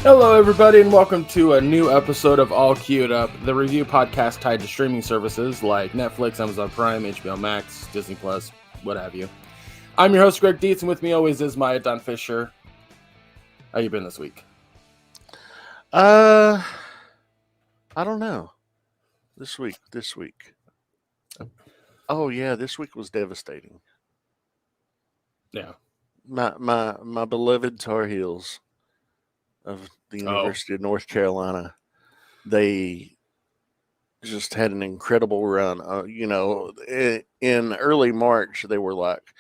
Hello, everybody, and welcome to a new episode of All Queued Up, the review podcast tied to streaming services like Netflix, Amazon Prime, HBO Max, Disney Plus, what have you. I'm your host, Greg Dietz, and with me always is Maya Don Fisher. How you been this week? I don't know. This week. Oh yeah, this week was devastating. Yeah. My beloved Tar Heels of the University of North Carolina, they just had an incredible run. In early March, they were like,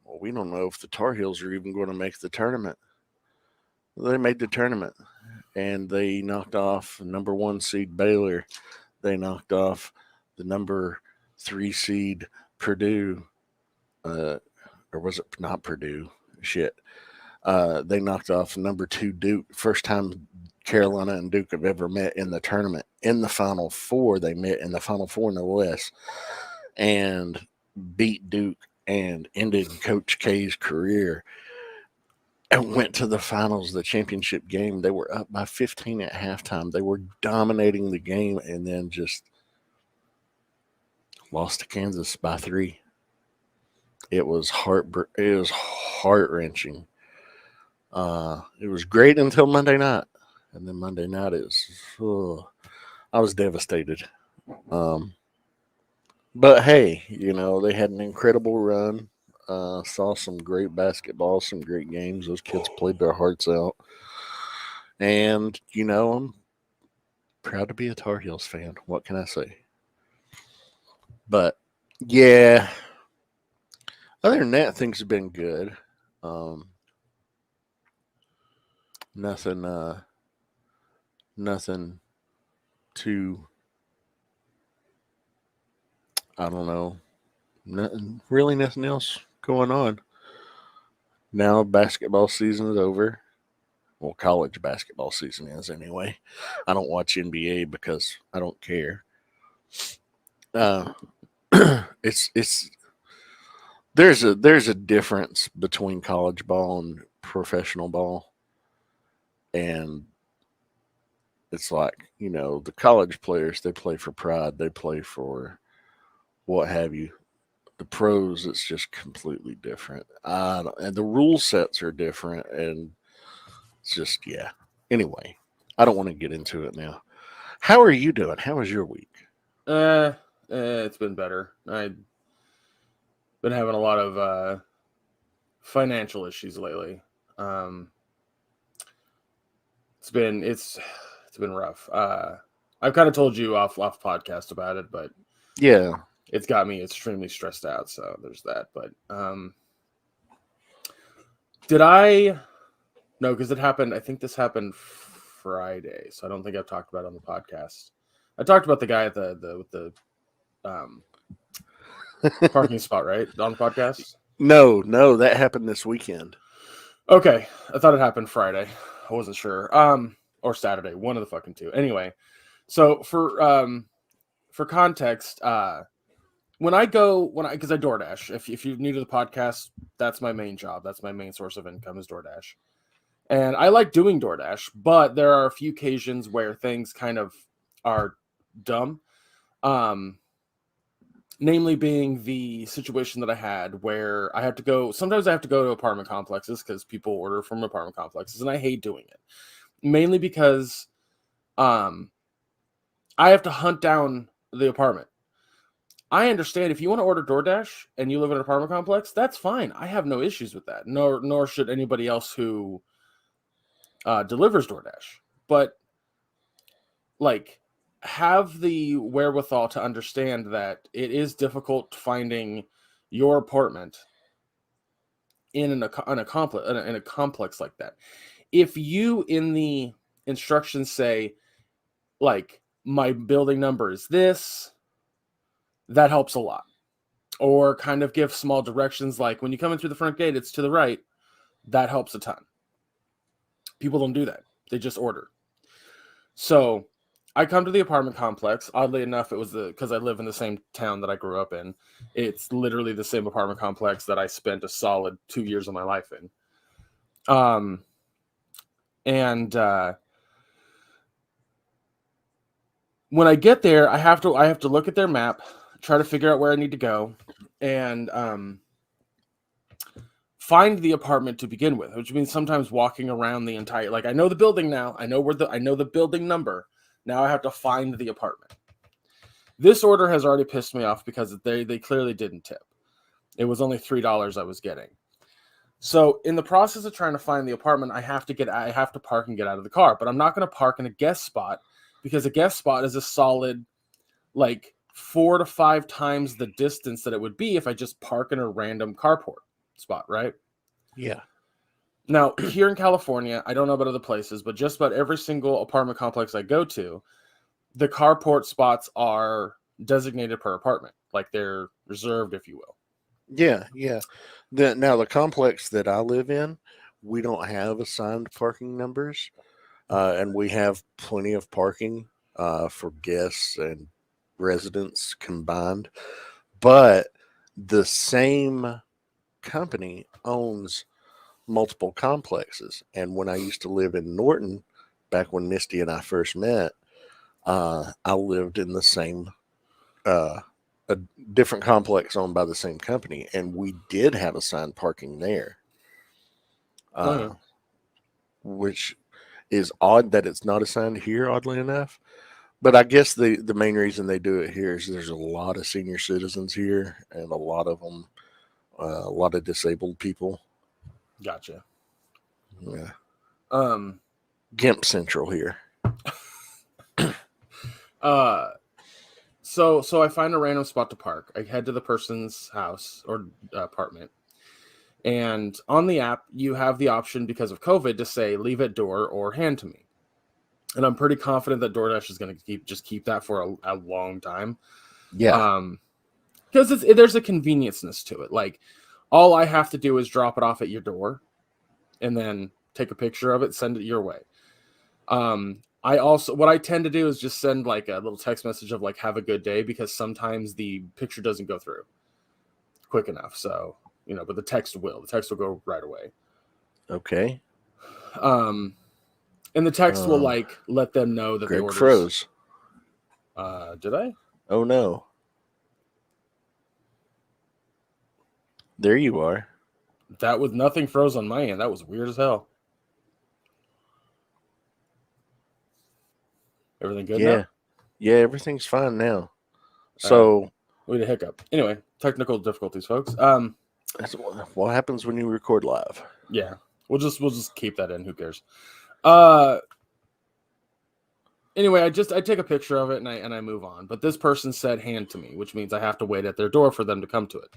well, we don't know if the Tar Heels are even going to make the tournament. They made the tournament, and they knocked off the number 1 seed Baylor. They knocked off the number 3 seed Purdue. Or was it not Purdue? Shit. They knocked off number 2 Duke. First time Carolina and Duke have ever met in the tournament. In the Final Four, they met in the Final Four, no less, and beat Duke and ended Coach K's career and went to the finals, the championship game. They were up by 15 at halftime. They were dominating the game and then just lost to Kansas by 3. It was heart-wrenching. It was great until Monday night, and then Monday night I was devastated. But hey, they had an incredible run. Saw some great basketball, some great games. Those kids played their hearts out, and I'm proud to be a Tar Heels fan. What can I say? But yeah, other than that, things have been good. Nothing too, I don't know, nothing else going on. Now basketball season is over. Well, college basketball season is anyway. I don't watch NBA because I don't care. Uh, it's there's a difference between college ball and professional ball, and it's like the college players, they play for pride, they play for what have you. The pros, it's just completely different, and the rule sets are different, and it's just yeah. Anyway, I don't want to get into it now. How are you doing? How was your week? It's been better. I've been having a lot of financial issues lately. It's been rough. I've kind of told you off podcast about it, but Yeah. it's got me extremely stressed out. So there's that. But did I? No, because it happened. I think this happened Friday, so I don't think I've talked about it on the podcast. I talked about the guy at the parking spot, right, on the podcast. No, that happened this weekend. Okay, I thought it happened Friday. I wasn't sure. Or Saturday, one of the fucking two. Anyway, so for context, because I DoorDash. If you're new to the podcast, that's my main job. That's my main source of income is DoorDash. And I like doing DoorDash, but there are a few occasions where things kind of are dumb. Namely being the situation that I had where sometimes I have to go to apartment complexes because people order from apartment complexes, and I hate doing it. Mainly because I have to hunt down the apartment. I understand if you want to order DoorDash and you live in an apartment complex, that's fine. I have no issues with that. Nor should anybody else who delivers DoorDash. But have the wherewithal to understand that it is difficult finding your apartment in a complex like that. If you in the instructions say my building number is this, that helps a lot. Or kind of give small directions like when you come in through the front gate, it's to the right. That helps a ton. People don't do that. They just order. So I come to the apartment complex. Oddly enough, it was because I live in the same town that I grew up in. It's literally the same apartment complex that I spent a solid 2 years of my life in. And when I get there, I have to look at their map, try to figure out where I need to go, and find the apartment to begin with, which means sometimes walking around the entire, like, I know the building now, I know the building number. Now I have to find the apartment. This order has already pissed me off because they clearly didn't tip. It was only $3 I was getting. So in the process of trying to find the apartment, I have to park and get out of the car, but I'm not going to park in a guest spot because a guest spot is a solid like 4 to 5 times the distance that it would be if I just park in a random carport spot, right? Yeah. Now, here in California, I don't know about other places, but just about every single apartment complex I go to, the carport spots are designated per apartment, like they're reserved, if you will. Yeah, yeah. Now the complex that I live in, we don't have assigned parking numbers, and we have plenty of parking for guests and residents combined. But the same company owns multiple complexes, and when I used to live in Norton, back when Misty and I first met, I lived in the same a different complex owned by the same company, and we did have assigned parking there, Okay. which is odd that it's not assigned here, oddly enough. But I guess the main reason they do it here is there's a lot of senior citizens here, and a lot of them, a lot of disabled people. Gotcha. Yeah. Um, Gimp Central here. so I find a random spot to park. I head to the person's house or apartment. And on the app, you have the option because of COVID to say leave at door or hand to me. And I'm pretty confident that DoorDash is going to keep that for a long time. Yeah. Because there's a convenienceness to it. Like, all I have to do is drop it off at your door and then take a picture of it, send it your way. What I tend to do is just send like a little text message of like, have a good day, because sometimes the picture doesn't go through quick enough. So, but the text will go right away. Okay. And the text will like let them know that the Greg order's froze. Did I? Oh no. There you are. That was nothing froze on my end. That was weird as hell. Everything good Yeah. now? Yeah, everything's fine now. So we had a hiccup. Anyway, technical difficulties, folks. that's what happens when you record live. Yeah. We'll just keep that in. Who cares? Anyway, I take a picture of it and I move on. But this person said hand to me, which means I have to wait at their door for them to come to it.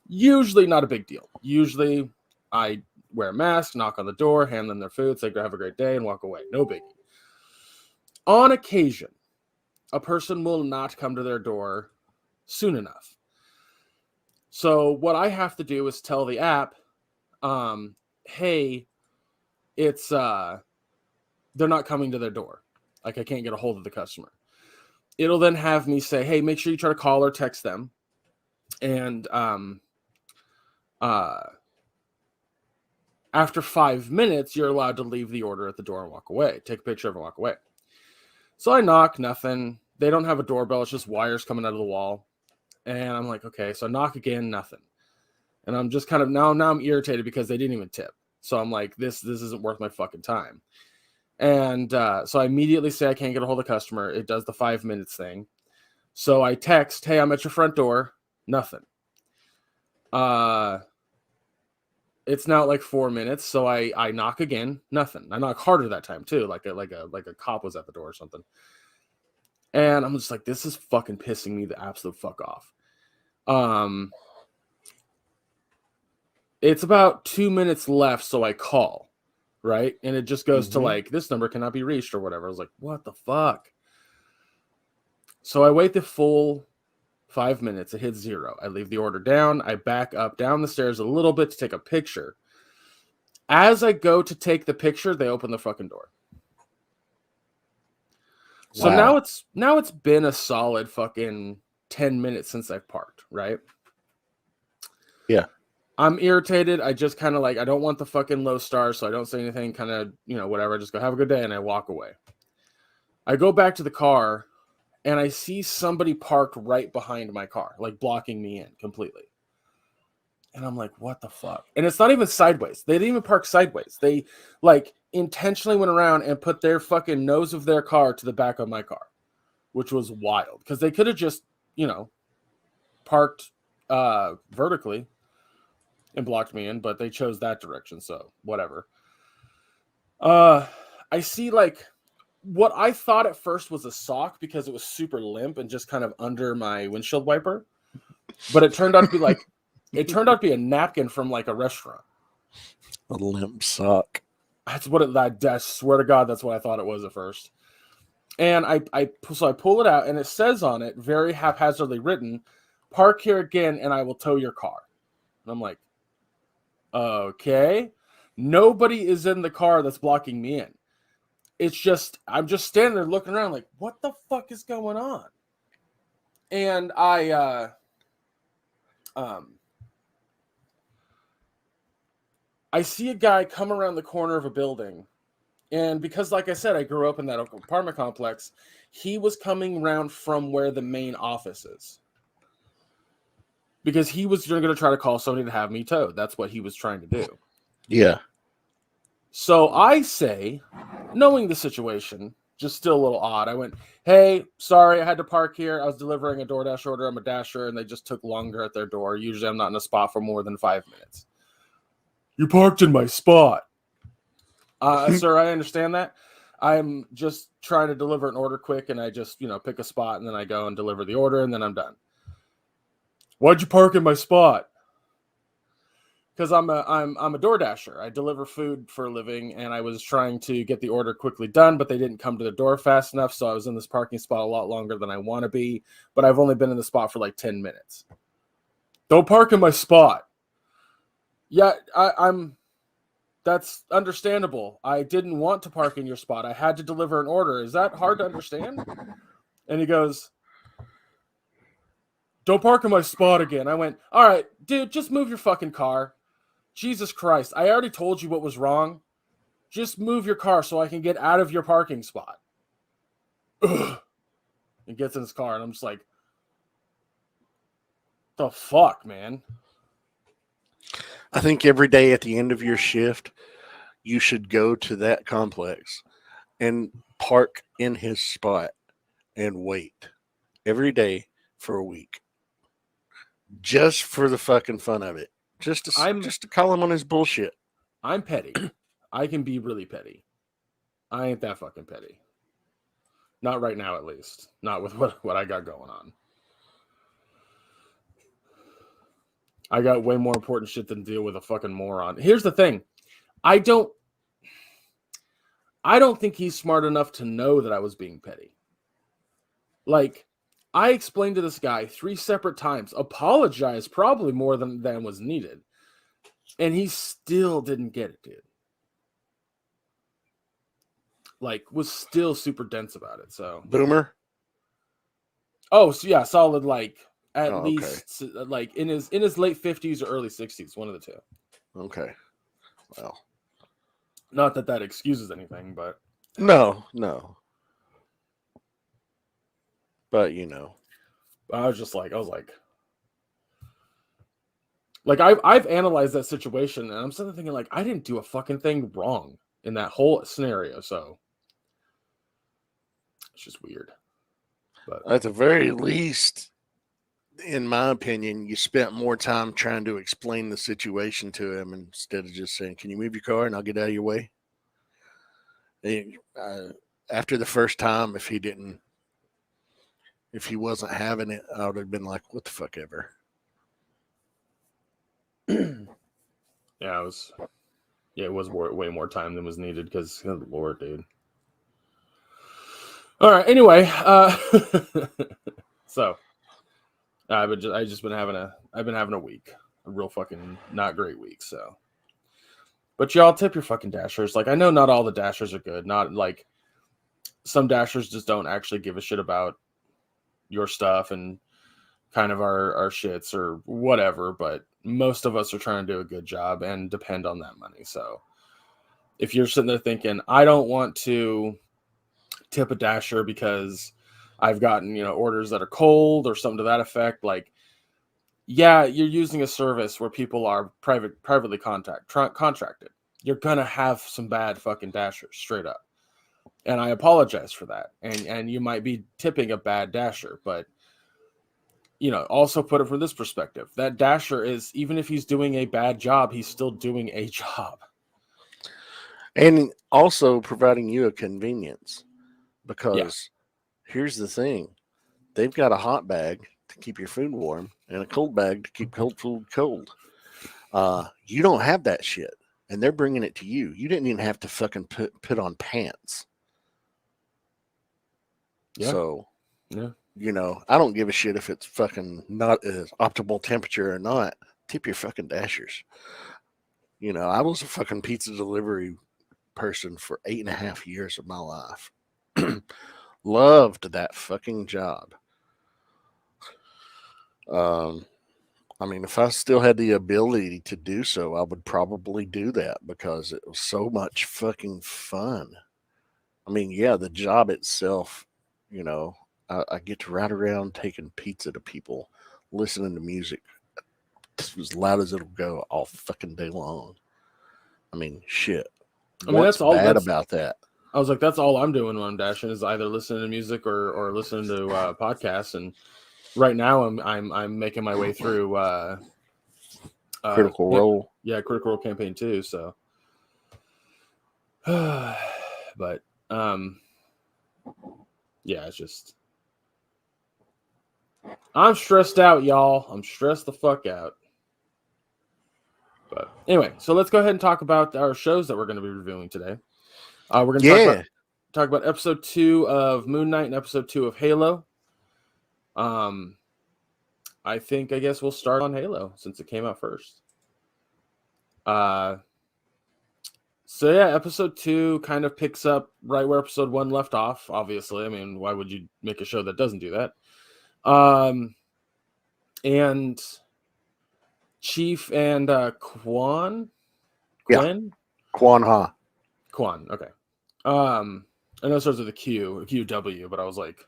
Usually not a big deal. Usually I wear a mask, knock on the door, hand them their food, say have a great day, and walk away. No biggie. On occasion, a person will not come to their door soon enough. So what I have to do is tell the app, hey, it's they're not coming to their door. Like, I can't get a hold of the customer. It'll then have me say, hey, make sure you try to call or text them. And after 5 minutes, you're allowed to leave the order at the door and walk away. Take a picture of it and walk away. So I knock, nothing. They don't have a doorbell. It's just wires coming out of the wall. And I'm like, okay. So I knock again, nothing. And I'm just kind of, now I'm irritated because they didn't even tip. So I'm like, this isn't worth my fucking time. And so I immediately say I can't get a hold of the customer. It does the 5 minutes thing. So I text, hey, I'm at your front door. Nothing. It's now like 4 minutes. So I knock again. Nothing. I knock harder that time too. Like a cop was at the door or something. And I'm just like, this is fucking pissing me the absolute fuck off. It's about 2 minutes left. So I call. Right. And it just goes to like, this number cannot be reached or whatever. I was like, what the fuck? So I wait the full 5 minutes. It hits 0. I leave the order down. I back up down the stairs a little bit to take a picture. As I go to take the picture, they open the fucking door. So Wow. now it's been a solid fucking 10 minutes since I've parked, right? Yeah. I'm irritated. I just kind of like, I don't want the fucking low stars, so I don't say anything, kind of, whatever. I just go, have a good day, and I walk away. I go back to the car, and I see somebody parked right behind my car, like blocking me in completely. And I'm like, what the fuck? And it's not even sideways. They didn't even park sideways. They like intentionally went around and put their fucking nose of their car to the back of my car, which was wild because they could have just, parked vertically and blocked me in, but they chose that direction. So whatever. I see like what I thought at first was a sock because it was super limp and just kind of under my windshield wiper, but it turned out to be like a napkin from like a restaurant. A limp sock. That's what I swear to God, that's what I thought it was at first. And I pull it out, and it says on it, very haphazardly written, "Park here again, and I will tow your car." And I'm like, okay. Nobody is in the car that's blocking me in. It's just, I'm just standing there looking around like, what the fuck is going on? And I see a guy come around the corner of a building. And because, like I said, I grew up in that apartment complex, he was coming around from where the main office is. Because he was going to try to call somebody to have me towed. That's what he was trying to do. Yeah. So I say, knowing the situation, just still a little odd, I went, "Hey, sorry, I had to park here. I was delivering a DoorDash order. I'm a dasher, and they just took longer at their door. Usually I'm not in a spot for more than 5 minutes." "You parked in my spot." Sir, I understand that. I'm just trying to deliver an order quick, and I just, pick a spot, and then I go and deliver the order, and then I'm done. "Why'd you park in my spot?" Because I'm a DoorDasher. I deliver food for a living, and I was trying to get the order quickly done, but they didn't come to the door fast enough, so I was in this parking spot a lot longer than I want to be, but I've only been in the spot for like 10 minutes. "Don't park in my spot." "Yeah, that's understandable. I didn't want to park in your spot. I had to deliver an order. Is that hard to understand?" And he goes, "Don't park in my spot again." I went, "All right, dude, just move your fucking car. Jesus Christ, I already told you what was wrong. Just move your car so I can get out of your parking spot." Ugh. He gets in his car, and I'm just like, the fuck, man? I think every day at the end of your shift, you should go to that complex and park in his spot and wait every day for a week. Just for the fucking fun of it. Just to call him on his bullshit. I'm petty. I can be really petty. I ain't that fucking petty. Not right now, at least. Not with what I got going on. I got way more important shit than deal with a fucking moron. Here's the thing. I don't think he's smart enough to know that I was being petty. Like, I explained to this guy 3 separate times, apologized probably more than was needed, and he still didn't get it, dude. Like, was still super dense about it. So Boomer? Oh, so yeah, solid, like at okay. least like in his late 50s or early 60s, one of the two. Okay. Well, not that excuses anything, but no. But I was like I've analyzed that situation, and I'm sitting there thinking like I didn't do a fucking thing wrong in that whole scenario, so it's just weird. But at the very least, in my opinion, you spent more time trying to explain the situation to him instead of just saying, "Can you move your car and I'll get out of your way?" After the first time, if he wasn't having it, I would have been like, "What the fuck ever." Yeah, it was way more time than was needed because, good Lord, dude. All right. Anyway, so I've been having a week, a real fucking not great week. So, but y'all tip your fucking dashers. Like, I know not all the dashers are good. Not like some dashers just don't actually give a shit about your stuff and kind of our shits or whatever. But most of us are trying to do a good job and depend on that money. So if you're sitting there thinking, I don't want to tip a dasher because I've gotten, orders that are cold or something to that effect, like, yeah, you're using a service where people are privately contracted. You're going to have some bad fucking dashers, straight up. And I apologize for that. And you might be tipping a bad dasher, but also put it from this perspective. That dasher is, even if he's doing a bad job, he's still doing a job. And also providing you a convenience. Because here's the thing. They've got a hot bag to keep your food warm and a cold bag to keep cold food cold. You don't have that shit. And they're bringing it to you. You didn't even have to fucking put on pants. Yeah. So, yeah. I don't give a shit if it's fucking not as optimal temperature or not. Tip your fucking dashers. I was a fucking pizza delivery person for 8.5 years of my life. Loved that fucking job. If I still had the ability to do so, I would probably do that because it was so much fucking fun. The job itself, I get to ride around taking pizza to people, listening to music as loud as it'll go all fucking day long. Shit. What's bad about that? I was like, that's all I'm doing when I'm dashing is either listening to music or listening to podcasts. And right now I'm making my way through Critical Role. Yeah, Critical Role Campaign 2. So, but yeah, it's just I'm stressed out, y'all. I'm stressed the fuck out. But anyway, so let's go ahead and talk about our shows that we're going to be reviewing today. We're going to talk about episode 2 of Moon Knight and episode 2 of Halo. I guess we'll start on Halo since it came out first. So yeah, episode 2 kind of picks up right where episode 1 left off. Obviously, why would you make a show that doesn't do that? And Chief and Quinn. Quan. Okay. I know it starts with a QW, but I was like,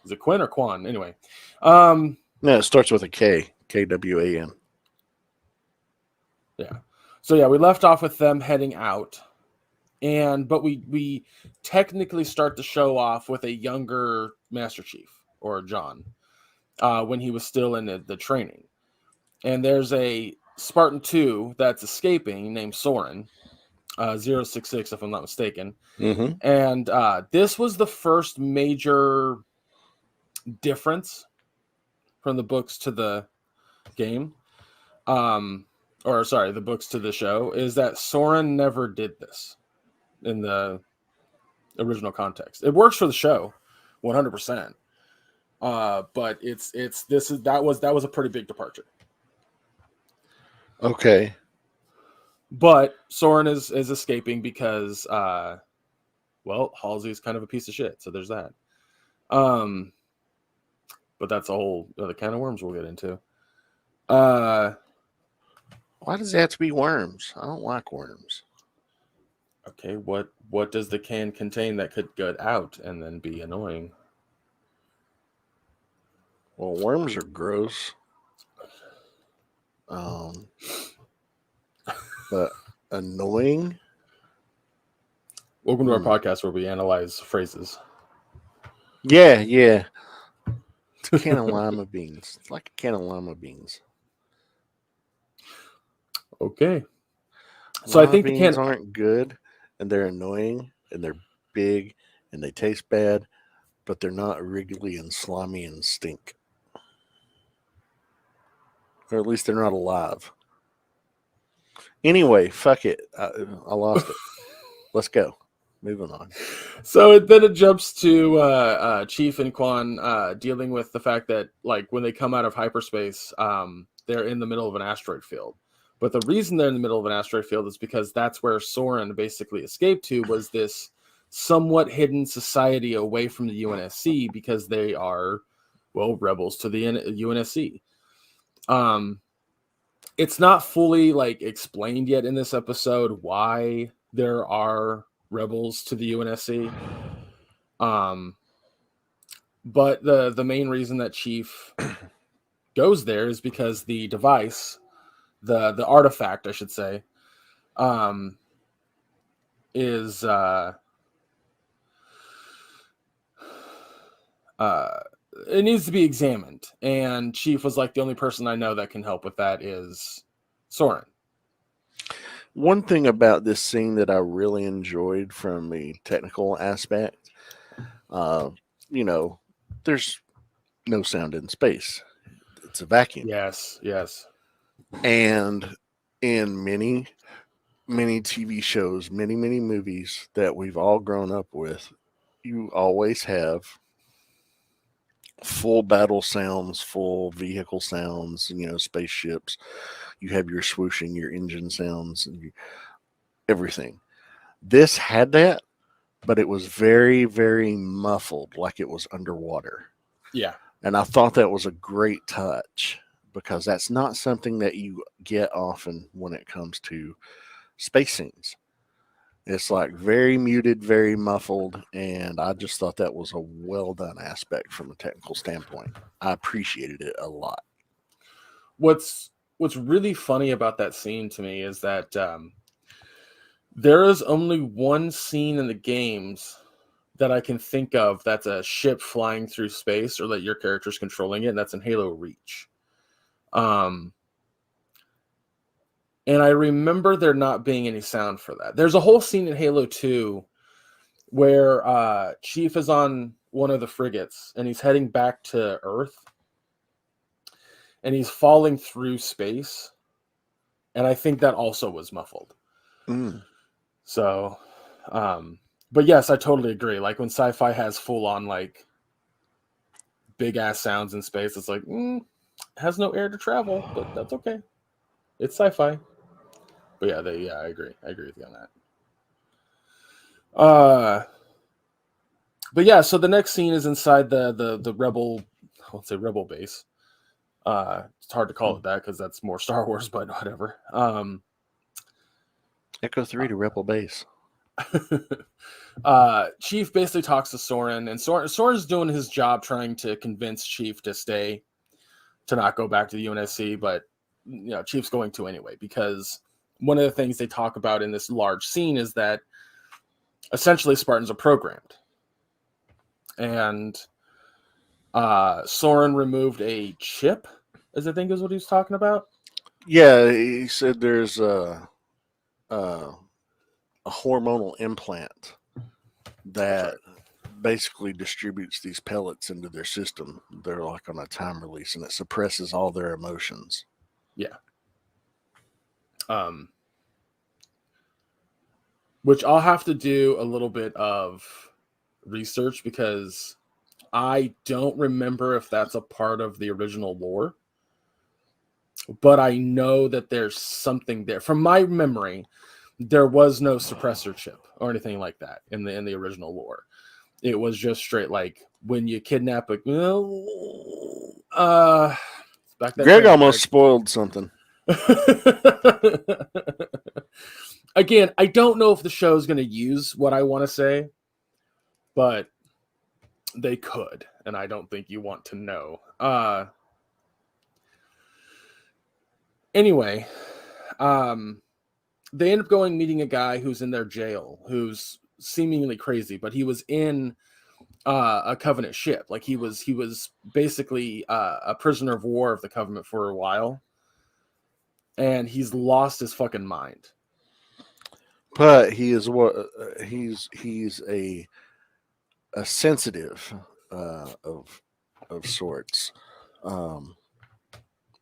is it Quinn or Quan? Anyway. No, it starts with a K. KWAN. Yeah. So yeah, we left off with them heading out. But we technically start the show off with a younger Master Chief, or John, when he was still in the training. And there's a Spartan 2 that's escaping named Soren, 066, if I'm not mistaken. Mm-hmm. And this was the first major difference from the books to the game. The books to the show, is that Soren never did this in the original context. It works for the show 100%. But that was a pretty big departure. Okay. But Soren is escaping because Halsey is kind of a piece of shit, so there's that. But that's a whole other can of worms we'll get into. Why does it have to be worms? I don't like worms. Okay, what does the can contain that could get out and then be annoying? Well, worms are gross. But annoying? Welcome to our podcast where we analyze phrases. Yeah. It's a can of lima beans. It's like a can of lima beans. Okay. So lima I think beans the can aren't good, and they're annoying, and they're big, and they taste bad, but they're not wriggly and slimy and stink. Or at least they're not alive. Anyway, fuck it. I lost it. Let's go. Moving on. So then it jumps to Chief and Quan dealing with the fact that, like, when they come out of hyperspace, they're in the middle of an asteroid field. But the reason they're in the middle of an asteroid field is because that's where Soren basically escaped to, was this somewhat hidden society away from the UNSC, because they are, rebels to the UNSC. it's not fully like explained yet in this episode why there are rebels to the UNSC. But the main reason that Chief goes there is because the device, the artifact, I should say, is it needs to be examined, and Chief was like, the only person I know that can help with that is Soren. One thing about this scene that I really enjoyed from a technical aspect, you know, there's no sound in space. It's a vacuum. Yes. And in many TV shows, many movies that we've all grown up with, you always have full battle sounds, full vehicle sounds, spaceships. You have your swooshing, your engine sounds, and everything. This had that, but it was very, very muffled, like it was underwater. Yeah. And I thought that was a great touch because that's not something that you get often when it comes to space scenes. It's like very muted, very muffled, and I just thought that was a well done aspect from a technical standpoint. I appreciated it a lot. What's really funny about that scene to me is that there is only one scene in the games that I can think of that's a ship flying through space or that your character's controlling it, and that's in Halo Reach. And I remember there not being any sound for that. There's a whole scene in Halo 2 where Chief is on one of the frigates and he's heading back to Earth and he's falling through space. And I think that also was muffled. So, but yes, I totally agree. Like when sci-fi has full on like big ass sounds in space, it's like, has no air to travel, but that's okay. It's sci-fi. But yeah, I agree. I agree with you on that. But yeah, so the next scene is inside the rebel, I won't say rebel base. It's hard to call it that because that's more Star Wars, but whatever. Echo 3 to Rebel Base. Chief basically talks to Soren, and Soren's doing his job trying to convince Chief to stay, to not go back to the UNSC, but Chief's going to anyway, because one of the things they talk about in this large scene is that essentially Spartans are programmed. And Soren removed a chip, as I think is what he was talking about. Yeah, he said there's a hormonal implant that basically distributes these pellets into their system. They're like on a time release, and it suppresses all their emotions. Yeah. Which I'll have to do a little bit of research because I don't remember if that's a part of the original lore. But I know that there's something there. From my memory, there was no suppressor chip or anything like that in the original lore. It was just straight like when you kidnap a back that Greg almost spoiled something. Again, I don't know if the show is going to use what I want to say, but they could, and I don't think you want to know. Anyway, they end up going meeting a guy who's in their jail, who's seemingly crazy, but he was in a Covenant ship. Like he was basically a prisoner of war of the Covenant for a while, and he's lost his fucking mind. But he is he's a sensitive of sorts.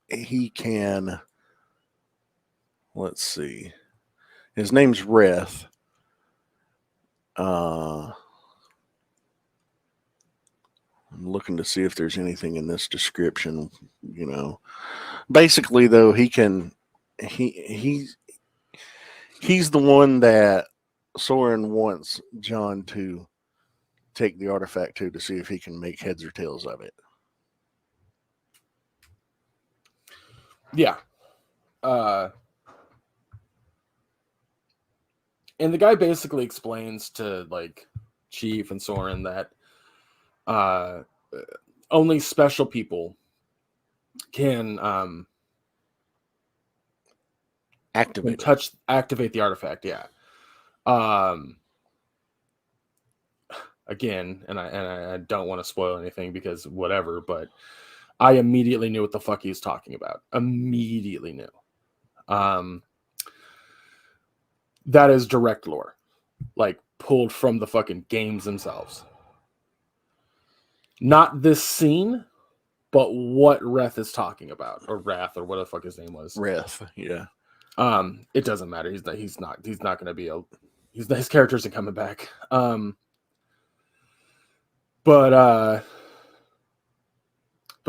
He can, let's see, his name's Reth. I'm looking to see if there's anything in this description. Basically though, he's the one that Soren wants John to take the artifact to see if he can make heads or tails of it. Yeah. And the guy basically explains to like Chief and Soren that only special people can activate the artifact. Yeah. Again, and I don't want to spoil anything because whatever, but I immediately knew what the fuck he was talking about. Immediately knew. That is direct lore, like pulled from the fucking games themselves. Not this scene, but what Reth is talking about, or Wrath, or what the fuck his name was. Reth, yeah. It doesn't matter. He's not going to be his character isn't coming back. But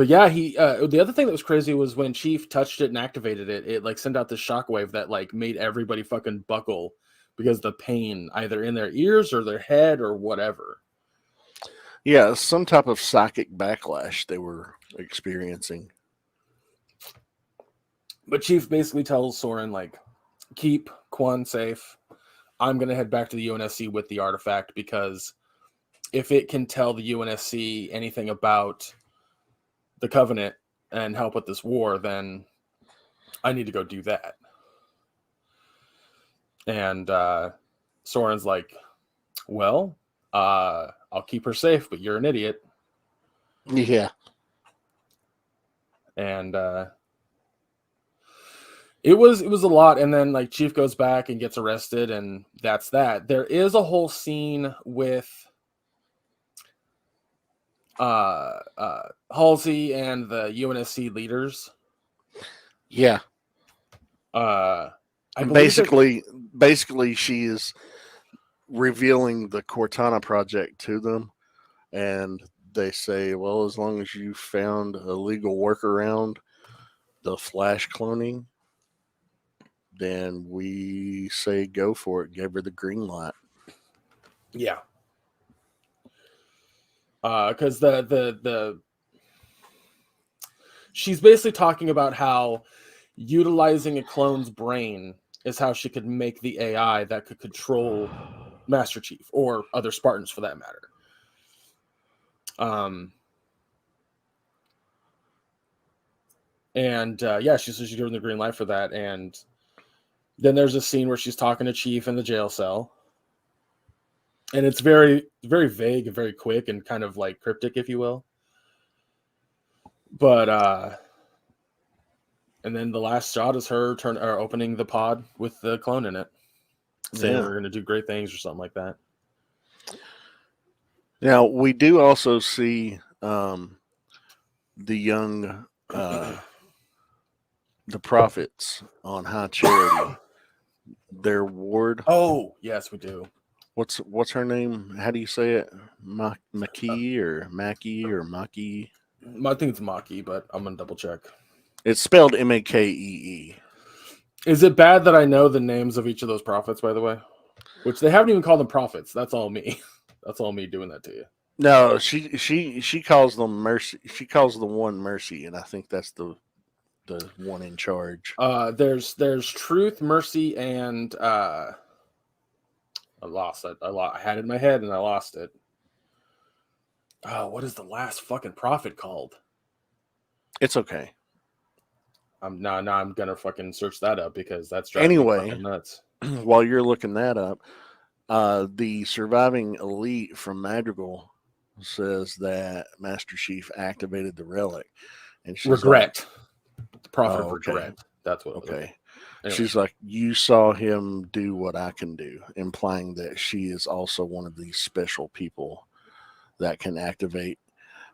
yeah, he the other thing that was crazy was when Chief touched it and activated it, it like sent out this shockwave that like made everybody fucking buckle because the pain either in their ears or their head or whatever. Yeah, some type of psychic backlash they were experiencing. But Chief basically tells Soren, like, keep Quan safe. I'm going to head back to the UNSC with the artifact because if it can tell the UNSC anything about the Covenant and help with this war, then I need to go do that. And Soren's like, well, I'll keep her safe, but you're an idiot. Yeah. And it was a lot. And then like Chief goes back and gets arrested, and that's that. There is a whole scene with Halsey and the UNSC leaders. Yeah. Basically she is revealing the Cortana project to them, and they say, well, as long as you found a legal workaround, the flash cloning, then we say go for it. Give her the green light. Yeah. Because the she's basically talking about how utilizing a clone's brain is how she could make the AI that could control Master Chief or other Spartans for that matter. Yeah, she's given the green light for that. And then there's a scene where she's talking to Chief in the jail cell. And it's very, very vague and very quick and kind of like cryptic, if you will. But and then the last shot is her opening the pod with the clone in it, saying we're going to do great things or something like that. Now we do also see the young the prophets on High Charity. Their ward. Oh yes, we do. What's her name? How do you say it? Maki or Maki or Maki? I think it's Maki, but I'm gonna double check. It's spelled Makee. Is it bad that I know the names of each of those prophets, by the way? Which they haven't even called them prophets. That's all me. That's all me doing that to you. No, she calls them Mercy. She calls the one Mercy, and I think that's the one in charge. There's Truth, Mercy, and I lost it. I had it in my head and I lost it. Oh, what is the last fucking prophet called? It's okay. Now I'm gonna fucking search that up because that's driving me fucking nuts. While you're looking that up, the surviving elite from Madrigal says that Master Chief activated the relic, and she's regret. The prophet of regret. That's what. Okay. Anyway. She's like, you saw him do what I can do, implying that she is also one of these special people that can activate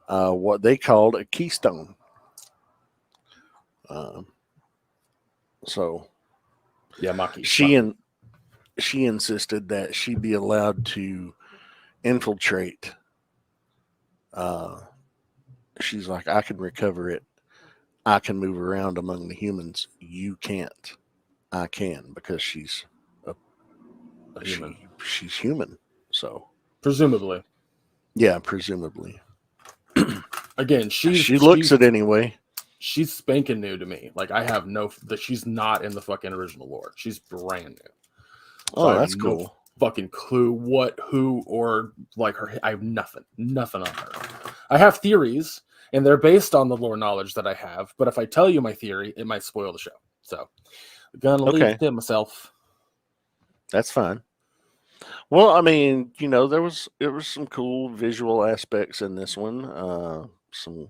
what they called a keystone. So, yeah, Maki. She insisted that she be allowed to infiltrate. She's like, I can recover it. I can move around among the humans. You can't. I can, because she's a human. She's human. So presumably. Yeah, presumably. Again, she looks it anyway. she's spanking new to me. Like I have that she's not in the fucking original lore. She's brand new. So Oh, I have that's no cool. fucking clue what, who, or like her. I have nothing on her. I have theories, and they're based on the lore knowledge that I have. But if I tell you my theory, it might spoil the show. So I'm gonna leave it to myself. That's fine. Well, I mean, there was some cool visual aspects in this one. Some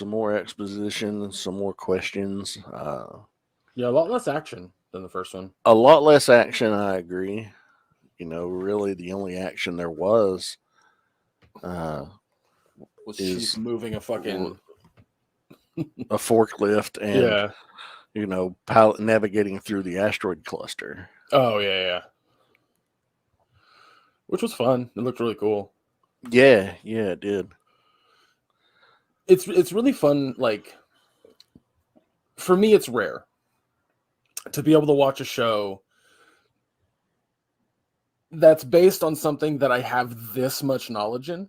more exposition, some more questions. Yeah, a lot less action than the first one. A lot less action. I agree. Really, the only action there was She's is moving a fucking a forklift and pilot navigating through the asteroid cluster. Oh yeah. Which was fun. It looked really cool. Yeah, it did. It's really fun. Like for me, it's rare to be able to watch a show that's based on something that I have this much knowledge in.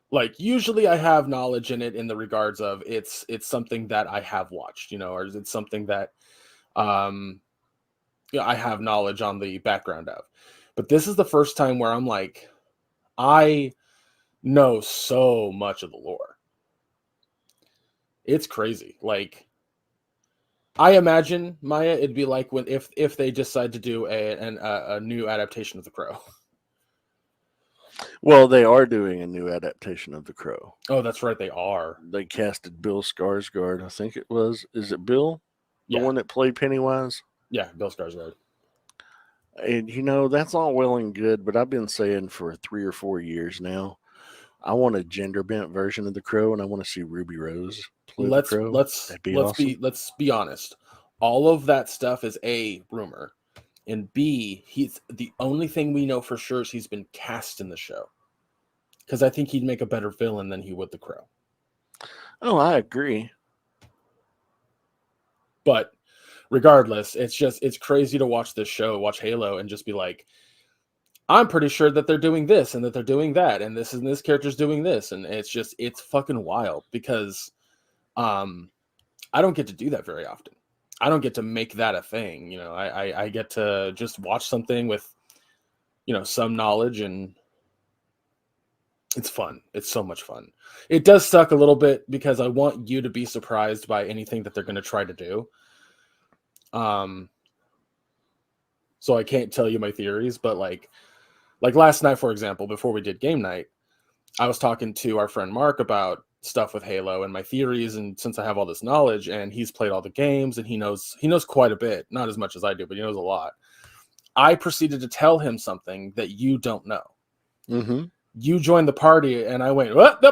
Like usually I have knowledge in it in the regards of it's something that I have watched, or is it something that I have knowledge on the background of. But this is the first time where I'm like, I know so much of the lore. It's crazy. Like I imagine, Maya, it'd be like when if they decide to do a new adaptation of The Crow. Well, they are doing a new adaptation of The Crow. Oh, that's right, they are. They casted Bill Skarsgård. I think it was. Is it Bill? The Yeah. one that played Pennywise? Yeah, Bill Skarsgård. And that's all well and good, but I've been saying for 3 or 4 years now, I want a gender bent version of The Crow, and I want to see Ruby Rose play The Crow. That'd be awesome. Let's be honest. All of that stuff is A, rumor, and B, he's the only thing we know for sure is he's been cast in the show. Because I think he'd make a better villain than he would The Crow. Oh, I agree. But regardless, it's crazy to watch this show, watch Halo, and just be like, I'm pretty sure that they're doing this and that they're doing that, and this character's doing this, and it's fucking wild because I don't get to do that very often. I don't get to make that a thing. I get to just watch something with some knowledge, and it's fun. It's so much fun. It does suck a little bit because I want you to be surprised by anything that they're going to try to do. So I can't tell you my theories, but like last night, for example, before we did game night, I was talking to our friend Mark about stuff with Halo and my theories, and since I have all this knowledge and he's played all the games and he knows quite a bit, not as much as I do, but he knows a lot. I proceeded to tell him something that you don't know. Mm-hmm. You joined the party and I went, what?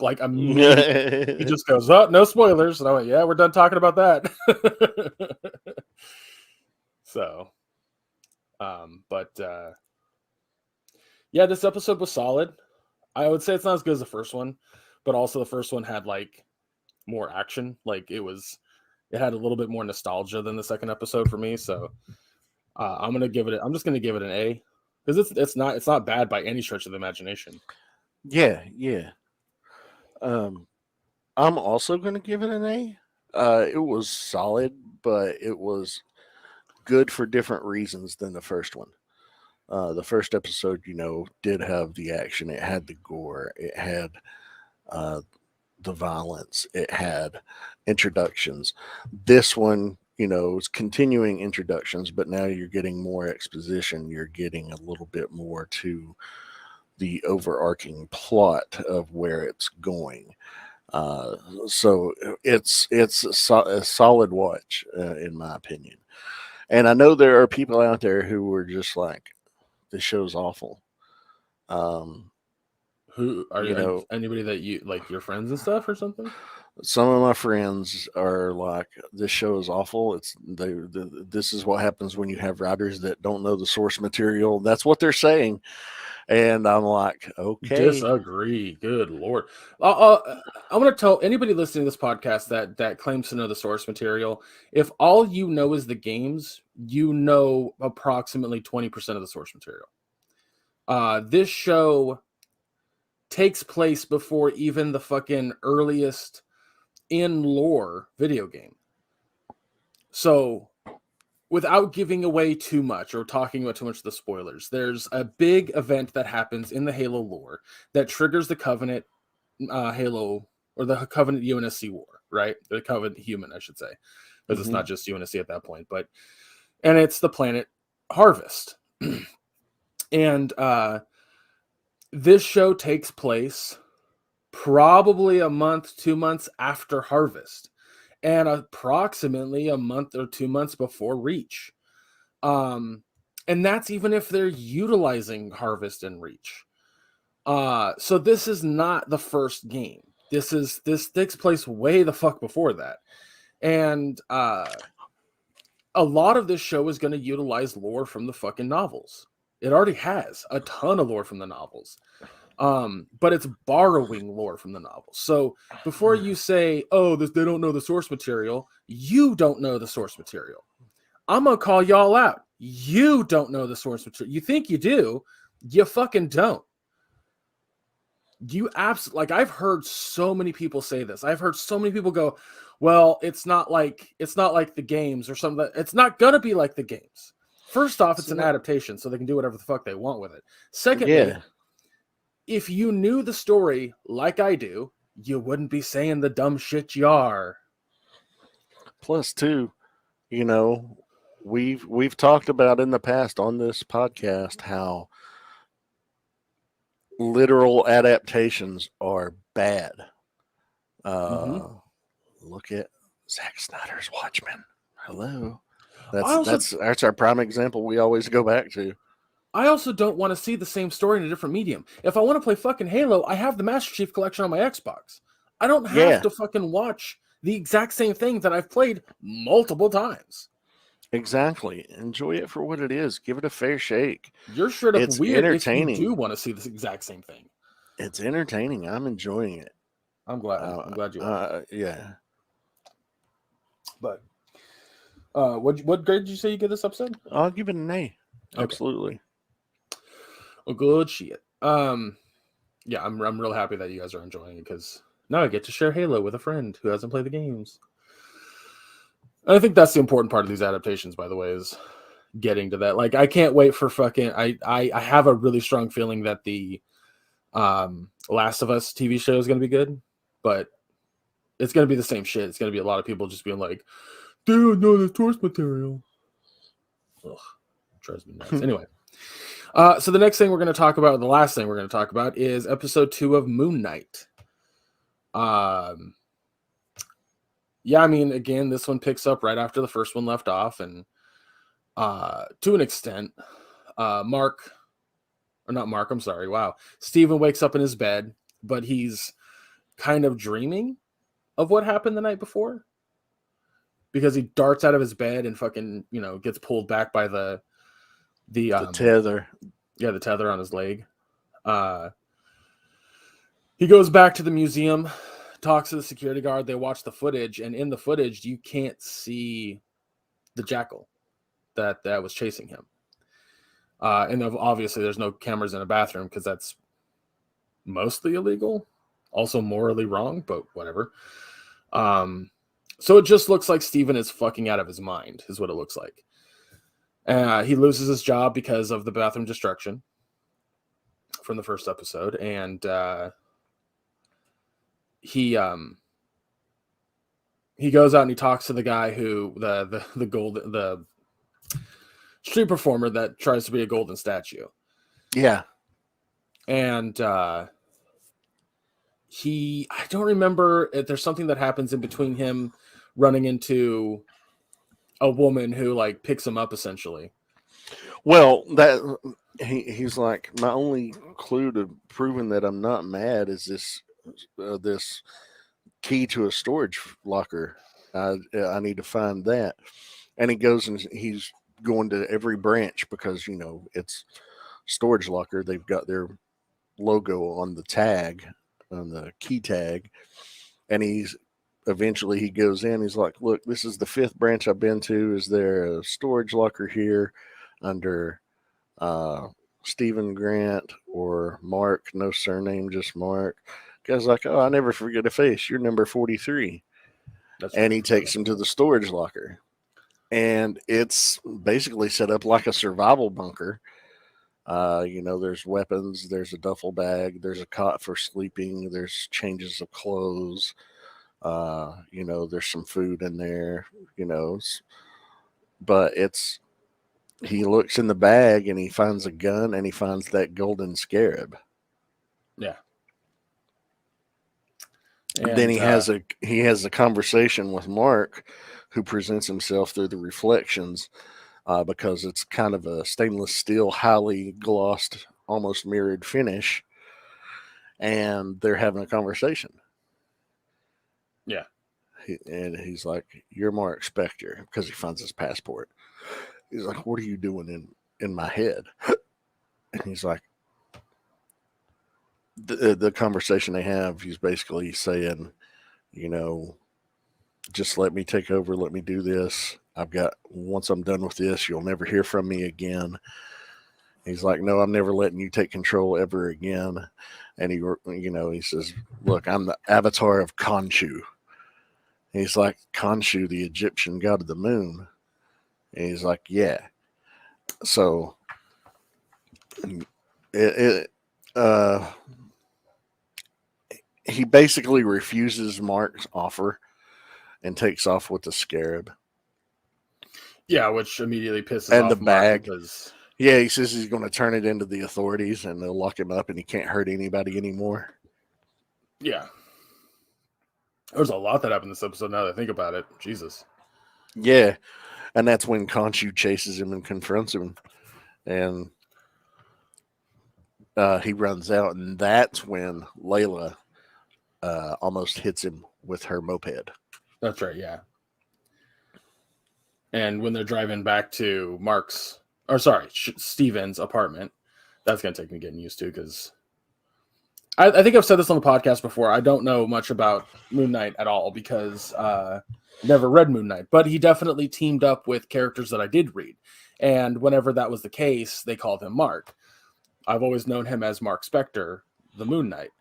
Like immediately. He just goes, oh, no spoilers. And I went, yeah, we're done talking about that. So, yeah, this episode was solid. I would say it's not as good as the first one, but also the first one had like more action. Like it had a little bit more nostalgia than the second episode for me. So I'm just gonna give it an A because it's not bad by any stretch of the imagination. Yeah. I'm also gonna give it an A. It was solid, but it was good for different reasons than the first one. The first episode, did have the action. It had the gore. It had the violence. It had introductions. This one, is continuing introductions, but now you're getting more exposition. You're getting a little bit more to the overarching plot of where it's going. So it's a solid watch, in my opinion. And I know there are people out there who were just like, this show's awful. Who are you? Anybody that you like, your friends and stuff or something? Some of my friends are like, this show is awful. This is what happens when you have writers that don't know the source material. That's what they're saying. And I'm like, okay. Disagree. Good Lord. I'm going to tell anybody listening to this podcast that claims to know the source material, if all you know is the games, you know approximately 20% of the source material. This show takes place before even the fucking earliest in lore video game. So, without giving away too much or talking about too much of the spoilers, there's a big event that happens in the Halo lore that triggers the Covenant Halo, or the Covenant UNSC war, right? The Covenant human, I should say, because it's not just UNSC at that point, and it's the planet Harvest. And this show takes place probably a month, 2 months after Harvest, and approximately a month or 2 months before Reach. And that's even if they're utilizing Harvest and Reach. So this is not the first game. This takes place way the fuck before that. And a lot of this show is going to utilize lore from the fucking novels. It already has a ton of lore from the novels. But it's borrowing lore from the novels. So before you say, oh, they don't know the source material, you don't know the source material. I'm going to call y'all out. You don't know the source material. You think you do, you fucking don't. You absolutely, like, I've heard so many people say this. I've heard so many people go, well, it's not like the games or something. It's not going to be like the games. First off, it's an adaptation, so they can do whatever the fuck they want with it. Secondly, if you knew the story like I do, you wouldn't be saying the dumb shit you are. Plus, too, you know, we've talked about in the past on this podcast how literal adaptations are bad. Look at Zack Snyder's Watchmen. Hello. That's our prime example we always go back to. I also don't want to see the same story in a different medium. If I want to play fucking Halo, I have the Master Chief Collection on my Xbox. I don't have to fucking watch the exact same thing that I've played multiple times. Exactly. Enjoy it for what it is. Give it a fair shake. You're straight up weird if you do want to see the exact same thing. It's entertaining. I'm enjoying it. I'm glad you are. Yeah. But what grade did you say you give this episode? I'll give it an A. Okay. Absolutely. Well, good shit. Yeah, I'm real happy that you guys are enjoying it, because now I get to share Halo with a friend who hasn't played the games. And I think that's the important part of these adaptations, by the way, is getting to that. Like, I can't wait for fucking. I have a really strong feeling that the Last of Us TV show is going to be good, but it's going to be the same shit. It's going to be a lot of people just being like, dude, no, the source material. Ugh, drives me nuts. Anyway. So the next thing we're going to talk about, the last thing we're going to talk about, is episode 2 of Moon Knight. Yeah, I mean, again, this one picks up right after the first one left off, and to an extent, Steven wakes up in his bed, but he's kind of dreaming of what happened the night before, because he darts out of his bed and fucking, gets pulled back by the tether. Yeah, the tether on his leg. He goes back to the museum, talks to the security guard. They watch the footage, and in the footage, you can't see the jackal that was chasing him. And obviously, there's no cameras in a bathroom, because that's mostly illegal, also morally wrong, but whatever. So it just looks like Steven is fucking out of his mind, is what it looks like. He loses his job because of the bathroom destruction from the first episode, and he goes out and he talks to the guy who the street performer that tries to be a golden statue. Yeah, and I don't remember if there's something that happens in between him running into a woman who like picks him up essentially. Well, that he's like, my only clue to proving that I'm not mad is this key to a storage locker. I need to find that. And he goes and he's going to every branch because, it's storage locker. They've got their logo on the tag, on the key tag. And eventually he goes in. He's like, look, this is the 5th branch I've been to. Is there a storage locker here under Stephen Grant or Mark, no surname, just Mark. Guy's like, oh, I never forget a face. You're number 43. And he takes him to the storage locker. And it's basically set up like a survival bunker. There's weapons, there's a duffel bag, there's a cot for sleeping, there's changes of clothes, there's some food in there, but he looks in the bag and he finds a gun and he finds that golden scarab. Yeah. And then he has a conversation with Mark, who presents himself through the reflections, because it's kind of a stainless steel, highly glossed, almost mirrored finish, and they're having a conversation. Yeah. And he's like, "You're Mark Spector," because he finds his passport. He's like, "What are you doing in my head?" And he's like, the conversation they have, he's basically saying, just let me take over, let me do this. Once I'm done with this, you'll never hear from me again. He's like, no, I'm never letting you take control ever again. And he says, look, I'm the avatar of Khonshu. He's like, Khonshu, the Egyptian god of the moon. And he's like, yeah. So he basically refuses Mark's offer and takes off with the scarab. Yeah, which immediately pisses and off the bag. Mark because Yeah, he says he's going to turn it into the authorities and they'll lock him up and he can't hurt anybody anymore. Yeah. There's a lot that happened in this episode now that I think about it. Jesus. Yeah. And that's when Khonshu chases him and confronts him. And he runs out. And that's when Layla almost hits him with her moped. That's right, yeah. And when they're driving back to Steven's apartment, that's going to take me getting used to because I think I've said this on the podcast before. I don't know much about Moon Knight at all because never read Moon Knight, but he definitely teamed up with characters that I did read. And whenever that was the case, they called him Mark. I've always known him as Mark Spector, the Moon Knight.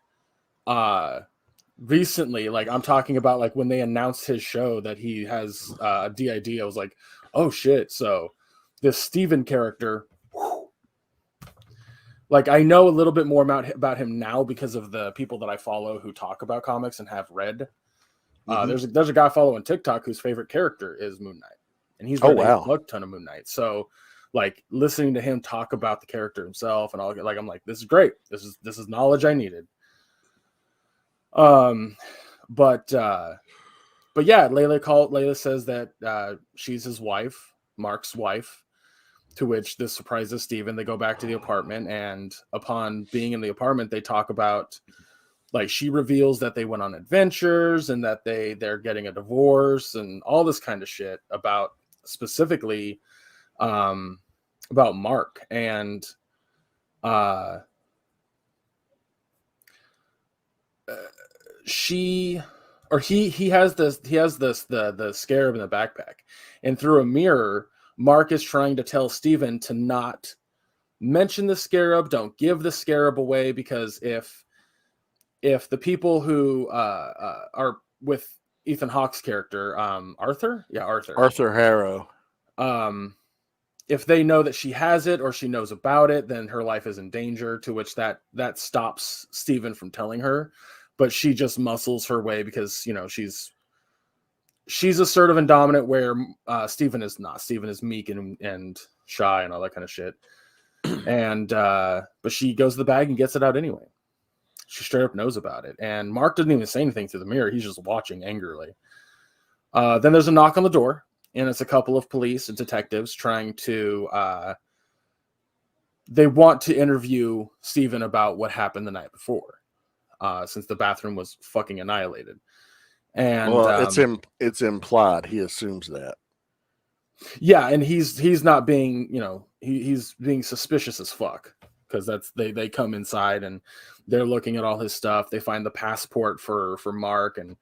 Recently, like I'm talking about like when they announced his show that he has DID, I was like, oh shit. So this Steven character, like I know a little bit more about him now because of the people that I follow who talk about comics and have read. Mm-hmm. There's a guy following TikTok whose favorite character is Moon Knight, and he's read a ton of Moon Knight. So, like listening to him talk about the character himself and all, like I'm like, this is great. This is knowledge I needed. But yeah, Layla says that she's his wife, Mark's wife. To which this surprises Steven. They go back to the apartment, and upon being in the apartment, they talk about, like, she reveals that they went on adventures and that they're getting a divorce and all this kind of shit about specifically about Mark. And he has the scarab in the backpack, and through a mirror, Mark is trying to tell Steven to not mention the scarab, don't give the scarab away, because if the people who are with Ethan Hawke's character, Arthur Harrow, if they know that she has it or she knows about it, then her life is in danger, to which that stops Steven from telling her. But she just muscles her way because, she's assertive and dominant, where Steven is not. Steven is meek and shy and all that kind of shit. And but she goes to the bag and gets it out anyway. She straight up knows about it. And Mark doesn't even say anything through the mirror. He's just watching angrily. Then there's a knock on the door, and it's a couple of police and detectives trying to they want to interview Steven about what happened the night before, since the bathroom was fucking annihilated. And it's implied he assumes that. Yeah, and he's not being, he's being suspicious as fuck, because they come inside and they're looking at all his stuff. They find the passport for Mark, and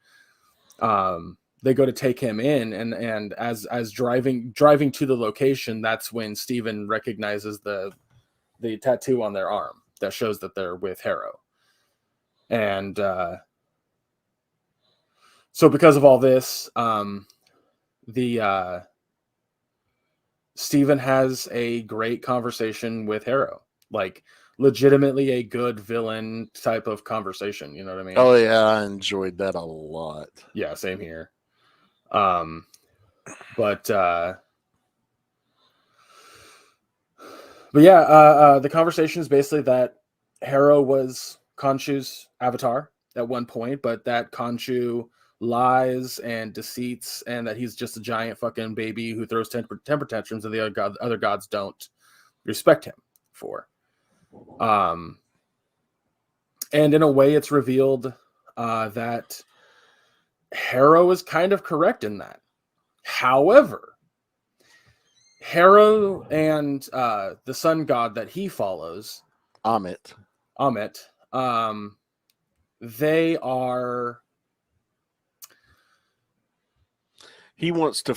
they go to take him in, and as driving to the location, that's when Steven recognizes the the tattoo on their arm that shows that they're with Harrow. And so because of all this, the Steven has a great conversation with Harrow, like legitimately a good villain type of conversation. You know what I mean? Oh yeah, I enjoyed that a lot. Yeah, same here. But yeah, the conversation is basically that Harrow was Khonshu's avatar at one point, but that Khonshu lies and deceits, and that he's just a giant fucking baby who throws temper tantrums, and the other gods don't respect him for. And in a way, it's revealed that Harrow is kind of correct in that. However, Harrow and the sun god that he follows, Amit, they are. He wants to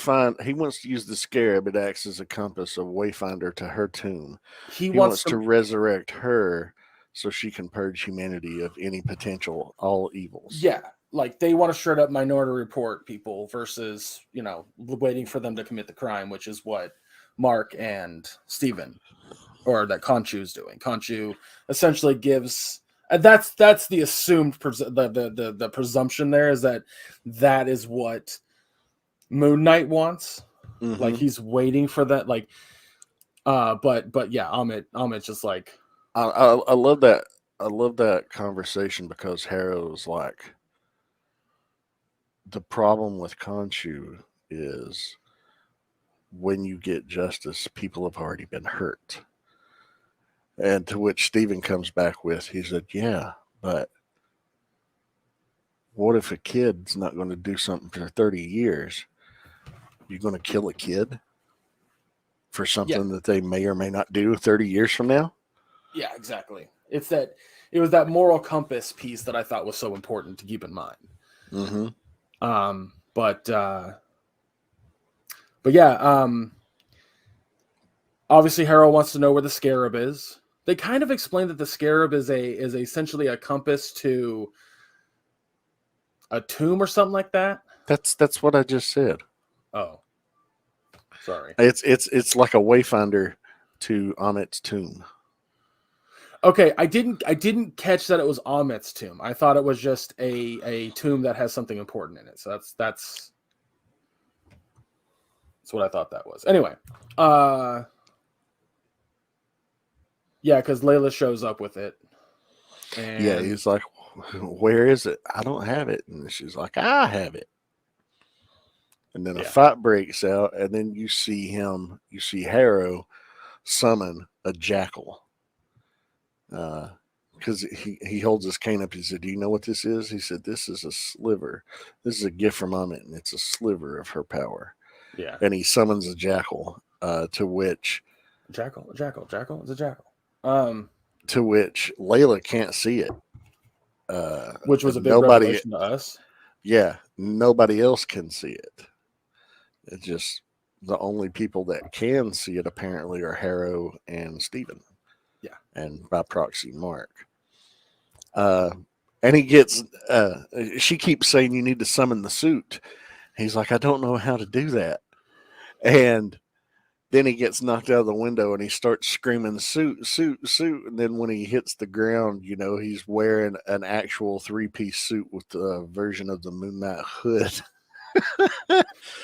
use the scarab. It acts as a compass, a wayfinder to her tomb. He wants to resurrect her so she can purge humanity of any potential all evils. Yeah, like they want to straight up Minority Report people versus, waiting for them to commit the crime, which is what Mark and Steven, or that Khonshu's doing. Khonshu essentially gives. That's the assumed the presumption there is that is what Moon Knight wants. Mm-hmm. Like he's waiting for that. Like, but yeah, Amit just like. I love that. I love that conversation because Harrow's like, the problem with Khonshu is when you get justice, people have already been hurt. And to which Steven comes back with, he said, yeah, but what if a kid's not going to do something for 30 years? You're going to kill a kid for something that they may or may not do 30 years from now? Yeah, exactly. It was that moral compass piece that I thought was so important to keep in mind. Mm-hmm. But yeah, obviously Harrow wants to know where the scarab is. They kind of explain that the scarab is essentially a compass to a tomb or something like that. That's what I just said. Oh, sorry. It's like a wayfinder to Amit's tomb. Okay, I didn't catch that it was Amit's tomb. I thought it was just a tomb that has something important in it. So that's what I thought that was. Anyway, yeah, because Layla shows up with it. And yeah, he's like, where is it? I don't have it. And she's like, I have it. And then a fight breaks out, and then you see Harrow summon a jackal. Because he holds his cane up. He said, do you know what this is? He said, this is a sliver. This is a gift from Amit, and it's a sliver of her power. Yeah. And he summons a jackal, to which... Jackal. It's a jackal. To which Layla can't see it. Which was a big revelation to us. Yeah, nobody else can see it. It's just the only people that can see it apparently are Harrow and Steven. Yeah. And by proxy, Mark. And he gets, she keeps saying you need to summon the suit. He's like, I don't know how to do that. And then he gets knocked out of the window and he starts screaming, suit, suit, suit. And then when he hits the ground, he's wearing an actual 3-piece suit with a version of the Moon Knight hood.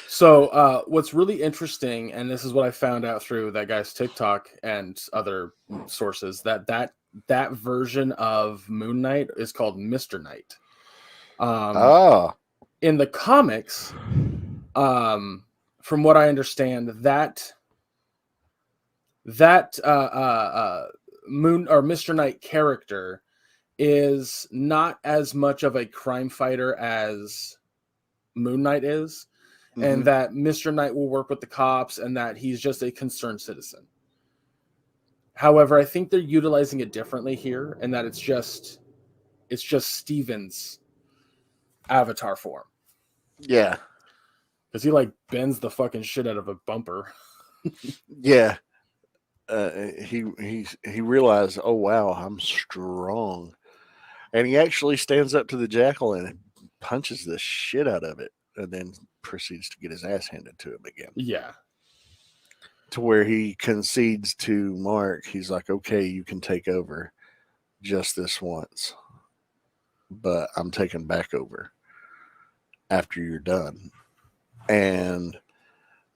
So what's really interesting, and this is what I found out through that guy's TikTok and other sources, that version of Moon Knight is called Mr. Knight. In the comics, from what I understand, that Moon or Mr. Knight character is not as much of a crime fighter as Moon Knight is. And that Mr. Knight will work with the cops and that he's just a concerned citizen. However, I think they're utilizing it differently here, and that it's just Steven's avatar form. Yeah. Because he like bends the fucking shit out of a bumper. Yeah. he realized, oh wow, I'm strong, and he actually stands up to the jackal and punches the shit out of it, and then proceeds to get his ass handed to him again. Yeah. To where he concedes to Mark. He's like, okay, you can take over just this once, but I'm taking back over after you're done. And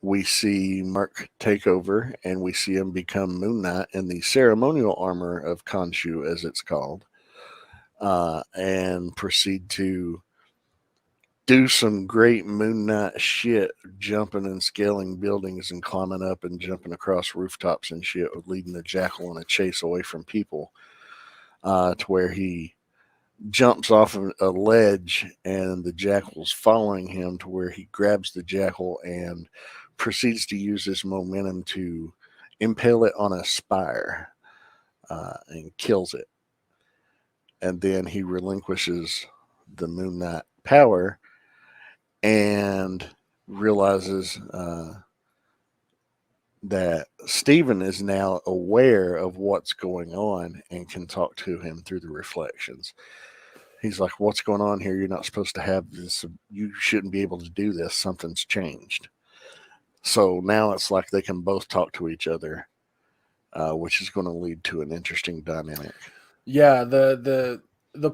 we see Mark take over, and we see him become Moon Knight in the ceremonial armor of Khonshu, as it's called, and proceed to do some great Moon Knight shit, jumping and scaling buildings and climbing up and jumping across rooftops and shit, leading the jackal on a chase away from people, to where he jumps off of a ledge and the jackal's following him, to where he grabs the jackal and proceeds to use this momentum to impale it on a spire, and kills it. And then he relinquishes the Moon Knight power and realizes that Stephen is now aware of what's going on and can talk to him through the reflections. He's like, what's going on here? You're not supposed to have this. You shouldn't be able to do this. Something's changed. So now it's like they can both talk to each other, which is going to lead to an interesting dynamic. Yeah, the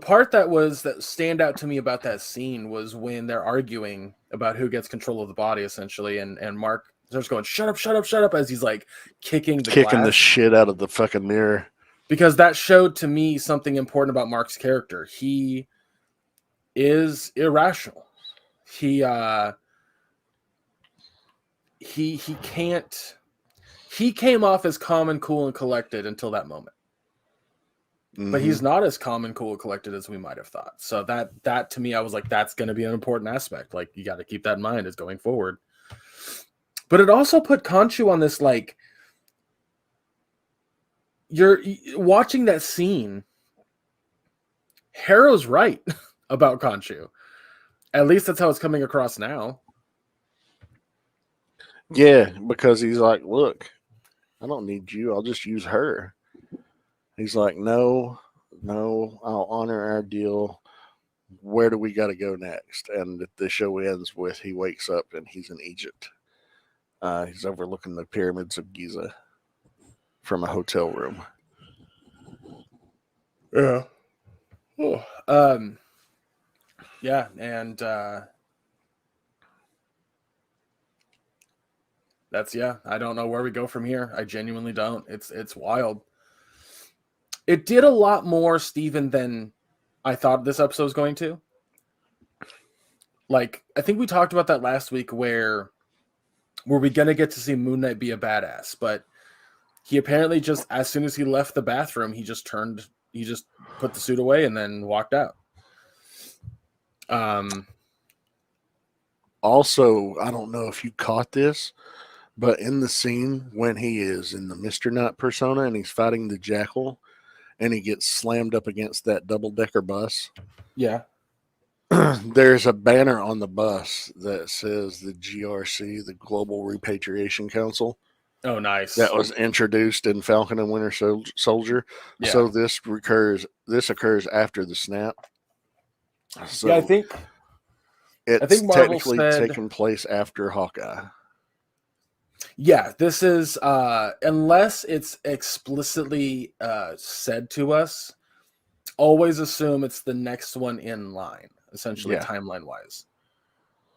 part that stand out to me about that scene was when they're arguing about who gets control of the body, essentially, and Mark starts going, shut up, as he's like kicking the glass. Shit out of the fucking mirror. Because that showed to me something important about Mark's character. He is irrational. He can't. He came off as calm and cool and collected until that moment. Mm-hmm. But he's not as calm and cool and collected as we might have thought. So that to me, I was like, that's going to be an important aspect. Like, you got to keep that in mind as going forward. But it also put Khonshu on this, like, you're watching that scene. Harrow's right about Khonshu. At least that's how it's coming across now. Yeah, because he's like, look, I don't need you. I'll just use her. He's like, no, I'll honor our deal. Where do we got to go next? And the show ends with he wakes up and he's in Egypt. He's overlooking the pyramids of Giza from a hotel room. Yeah. Oh. Yeah, and that's, I don't know where we go from here. I genuinely don't. It's wild. It did a lot more, Steven, than I thought this episode was going to. Like, I think we talked about that last week, where were we going to get to see Moon Knight be a badass, but he apparently just, as soon as he left the bathroom, he just put the suit away and then walked out. Also, I don't know if you caught this, but in the scene when he is in the Mr. Knight persona and he's fighting the jackal and he gets slammed up against that double-decker bus. Yeah. There's a banner on the bus that says the GRC, the Global Repatriation Council. Oh, nice. That was introduced in Falcon and Winter Soldier. Yeah. So this occurs after the snap. So yeah, I think Marvel technically taking place after Hawkeye. Yeah, this is unless it's explicitly said to us, always assume it's the next one in line, essentially, timeline wise,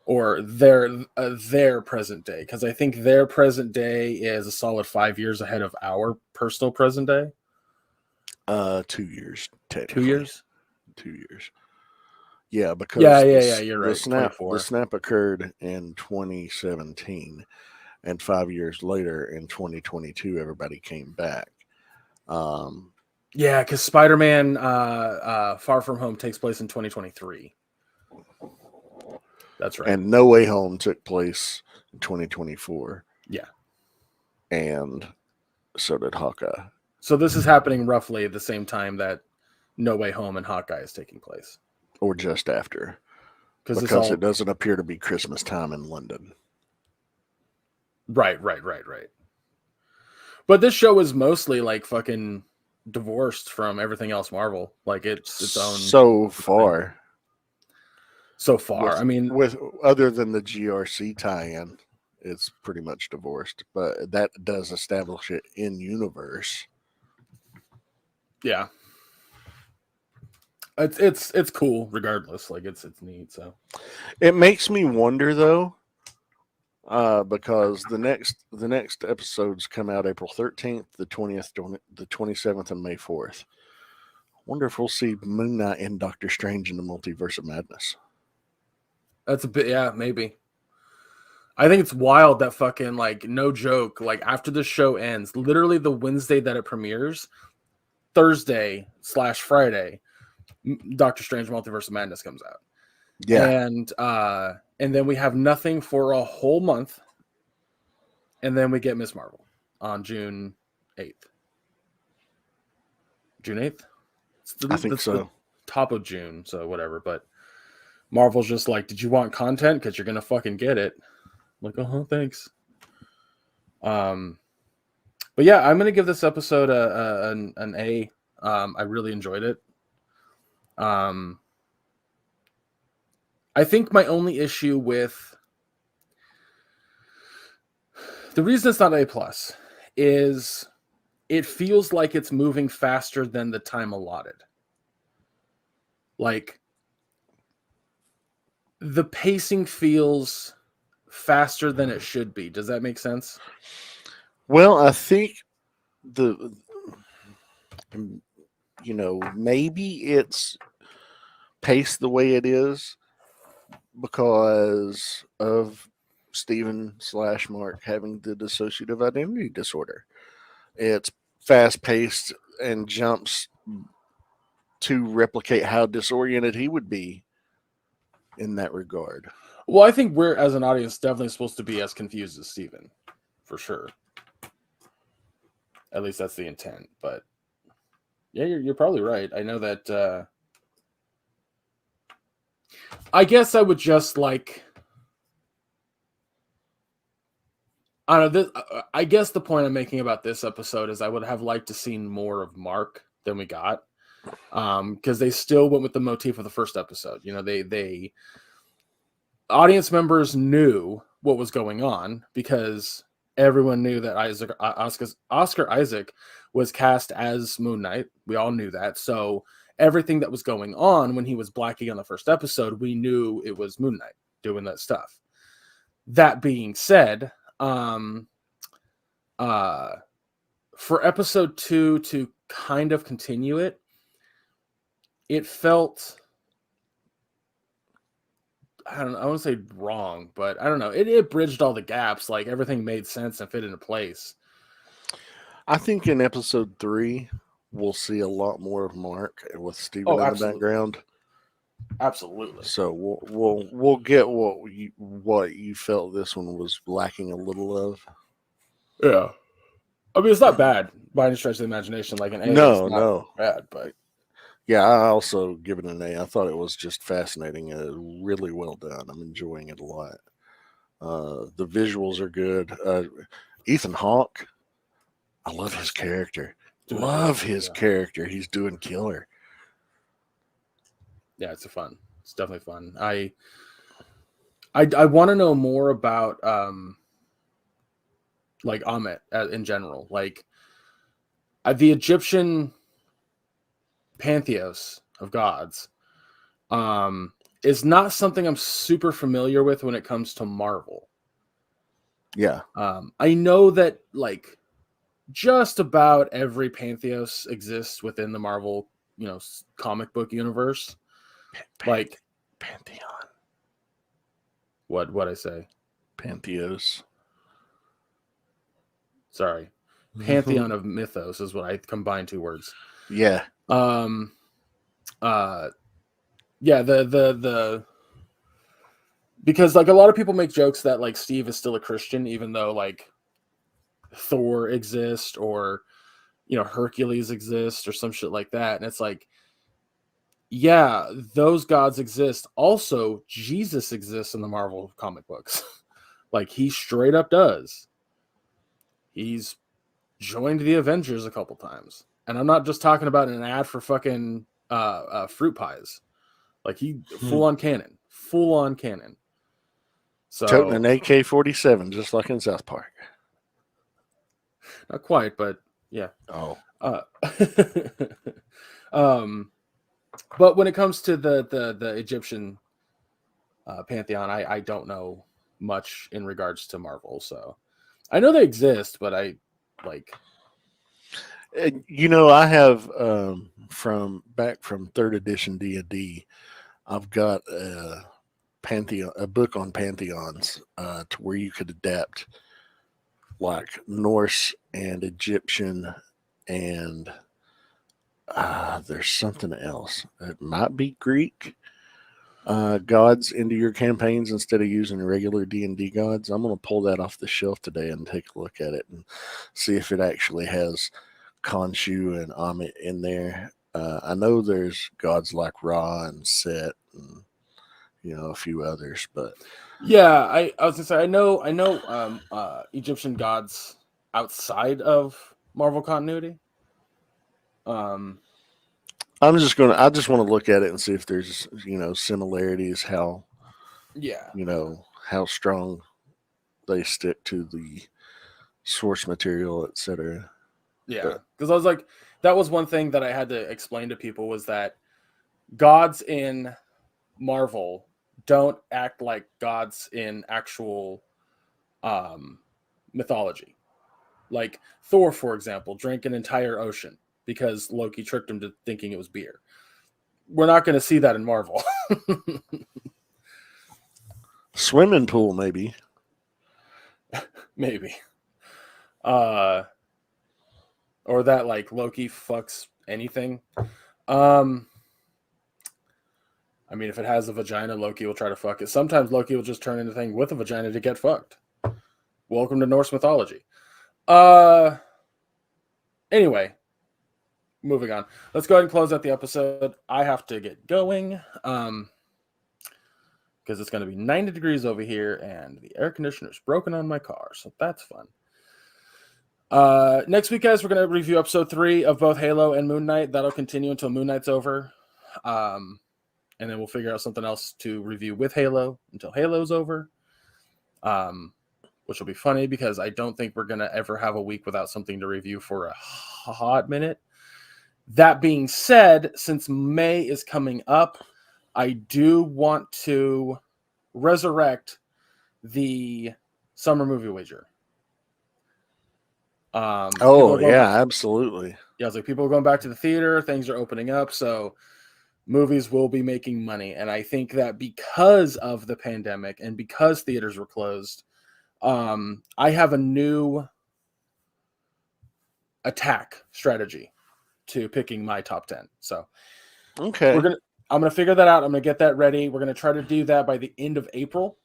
or their present day, because I think their present day is a solid 5 years ahead of our personal present day. 2 years, technically. 2 years. 2 years. Yeah, because you're right. The snap occurred in 2017, and 5 years later, in 2022, everybody came back. Yeah, because Spider-Man Far From Home takes place in 2023. That's right. And No Way Home took place in 2024. Yeah. And so did Hawkeye. So this is happening roughly at the same time that No Way Home and Hawkeye is taking place. Or just after. Because it doesn't appear to be Christmas time in London. Right. But this show is mostly like fucking divorced from everything else Marvel. Like it's its own so far. Thing. So far, I mean, with other than the GRC tie-in, it's pretty much divorced. But that does establish it in universe. Yeah, it's cool regardless. Like it's neat. So it makes me wonder though, because the next episodes come out April 13th, the 20th, the 27th, and May 4th. Wonder if we'll see Moon Knight and Doctor Strange in the Multiverse of Madness. That's a bit, yeah, maybe. I think it's wild that fucking, like, no joke, like after the show ends, literally the Wednesday that it premieres, Thursday/Friday, Doctor Strange Multiverse of Madness comes out. Yeah. And then we have nothing for a whole month. And then we get Miss Marvel on June 8th. June 8th? I think so. The top of June, so whatever. But Marvel's just like, did you want content? Because you're going to fucking get it. I'm like, thanks. But yeah, I'm going to give this episode an A. I really enjoyed it. I think my only issue with the reason it's not A+ is it feels like it's moving faster than the time allotted. Like the pacing feels faster than it should be. Does that make sense? Well, I think maybe it's paced the way it is because of Steven/Mark having the dissociative identity disorder. It's fast paced and jumps to replicate how disoriented he would be in that regard. Well, I think we're, as an audience, definitely supposed to be as confused as Steven, for sure. At least that's the intent. But yeah, you're probably right. I know that. I guess I would just like. I don't know. I guess the point I'm making about this episode is I would have liked to see more of Mark than we got, because they still went with the motif of the first episode. You know, they audience members knew what was going on because everyone knew that Oscar Isaac was cast as Moon Knight. We all knew that. So everything that was going on when he was Blackie on the first episode, we knew it was Moon Knight doing that stuff. That being said, for episode 2 to kind of continue it, it felt, I want to say wrong, but I don't know. It bridged all the gaps. Like everything made sense and fit into place. I think in episode 3, we'll see a lot more of Mark with Steven in the background. Absolutely. So we'll get what you felt this one was lacking a little of. Yeah. I mean, it's not bad by any stretch of the imagination. Like an A, no, bad, but yeah, I also give it an A. I thought it was just fascinating and really well done. I'm enjoying it a lot. The visuals are good. Ethan Hawke, I love his character. Character. He's doing killer. Yeah, it's fun. It's definitely fun. I want to know more about like Amet in general, like the Egyptian pantheos of gods is not something I'm super familiar with when it comes to Marvel. Yeah. I know that like just about every pantheos exists within the Marvel, comic book universe. Like Pantheon. What I say? Pantheos. Sorry. Pantheon of mythos is what I combine two words. Yeah. Yeah, the because like a lot of people make jokes that like Steve is still a Christian, even though like Thor exists or Hercules exists or some shit like that. And it's like, yeah, those gods exist. Also, Jesus exists in the Marvel comic books. Like he straight up does. He's joined the Avengers a couple times. And I'm not just talking about an ad for fucking fruit pies. Like he full on canon. Full on canon. Toting So an AK-47, just like in South Park. not quite, but yeah. Oh. But when it comes to the Egyptian pantheon, I don't know much in regards to Marvel. So I know they exist, but I like. You know, I have from 3rd edition D&D, I've got a book on pantheons to where you could adapt like Norse and Egyptian and there's something else. It might be Greek gods into your campaigns instead of using regular D&D gods. I'm going to pull that off the shelf today and take a look at it and see if it actually has Khonshu and Amit in there. I know there's gods like Ra and Set and a few others, but Yeah, I was gonna say I know Egyptian gods outside of Marvel continuity. I just want to look at it and see if there's similarities, how Yeah, how strong they stick to the source material, etc. yeah, because I was like, that was one thing that I had to explain to people was that gods in Marvel don't act like gods in actual mythology. Like Thor, for example, drank an entire ocean because Loki tricked him to thinking it was beer. We're not going to see that in Marvel. Swimming pool, maybe. Maybe. Or that like Loki fucks anything. I mean, if it has a vagina, Loki will try to fuck it. Sometimes Loki will just turn into a thing with a vagina to get fucked. Welcome to Norse mythology. Anyway, moving on. Let's go ahead and close out the episode. I have to get going. Because it's going to be 90 degrees over here and the air conditioner's broken on my car. So that's fun. Next week, guys, we're going to review episode 3 of both Halo and Moon Knight. That'll continue until Moon Knight's over. And then we'll figure out something else to review with Halo until Halo's over. Which will be funny because I don't think we're going to ever have a week without something to review for a hot minute. That being said, since May is coming up, I do want to resurrect the summer movie wager. Absolutely. Yeah, it's like people are going back to the theater, things are opening up, so movies will be making money. And I think that because of the pandemic and because theaters were closed, I have a new attack strategy to picking my top 10. So okay, I'm gonna figure that out. I'm gonna get that ready. We're gonna try to do that by the end of April.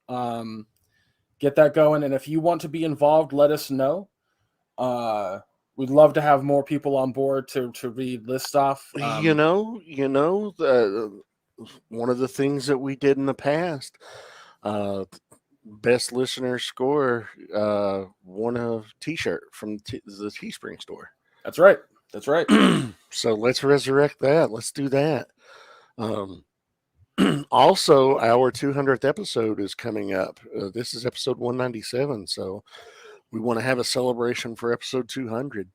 Get that going. And if you want to be involved, let us know. We'd love to have more people on board to read list off. one of the things that we did in the past, best listener score won a T-shirt from the Teespring store. That's right. So let's resurrect that. Let's do that. Also, our 200th episode is coming up. This is episode 197, so we want to have a celebration for episode 200.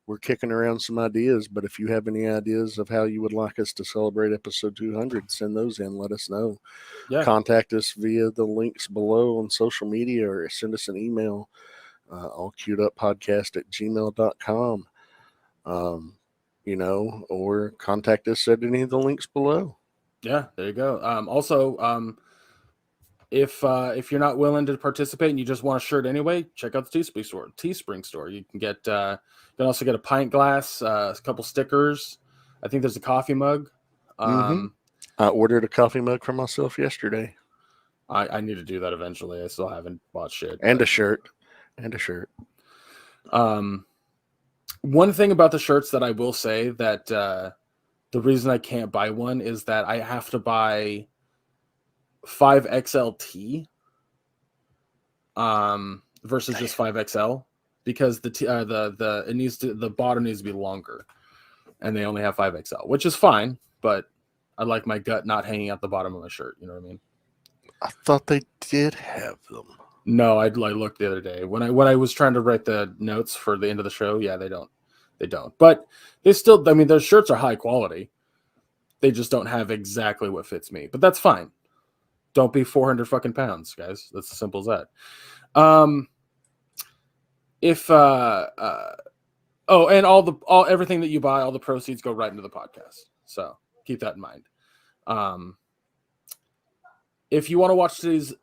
We're kicking around some ideas, but if you have any ideas of how you would like us to celebrate episode 200, send those in. Let us know. Yeah. Contact us via the links below on social media or send us an email, allqueueduppodcast@gmail.com. Or contact us at any of the links below. Yeah, there you go. Also, if you're not willing to participate and you just want a shirt anyway, check out the Teespring store. You can get you can also get a pint glass, a couple stickers. I think there's a coffee mug. I ordered a coffee mug for myself yesterday. I need to do that eventually. I still haven't bought shit. A shirt. One thing about the shirts that I will say that the reason I can't buy one is that I have to buy 5XLT versus just 5XL. because the bottom needs to be longer, and they only have 5XL, which is fine, but I like my gut not hanging out the bottom of my shirt. You know what I mean? I thought they did have them. No, I looked the other day when I was trying to write the notes for the end of the show. Yeah, they don't. But they still. I mean, their shirts are high quality. They just don't have exactly what fits me. But that's fine. Don't be 400 fucking pounds, guys. That's as simple as that. And everything that you buy, all the proceeds go right into the podcast. So keep that in mind. If you want to watch today's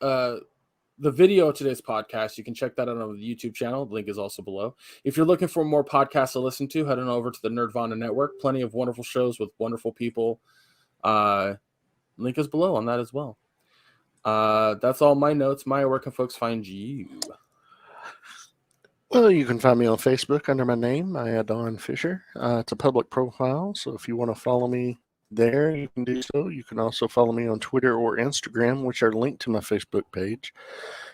the video of today's podcast, you can check that out on the YouTube channel. The link is also below. If you're looking for more podcasts to listen to, head on over to the Nerdvana Network. Plenty of wonderful shows with wonderful people. Link is below on that as well. That's all my notes. Maya, where can folks find you? Well, you can find me on Facebook under my name, Maya Dawn Fisher. It's a public profile, so if you want to follow me there, you can do so. You can also follow me on Twitter or Instagram, which are linked to my Facebook page.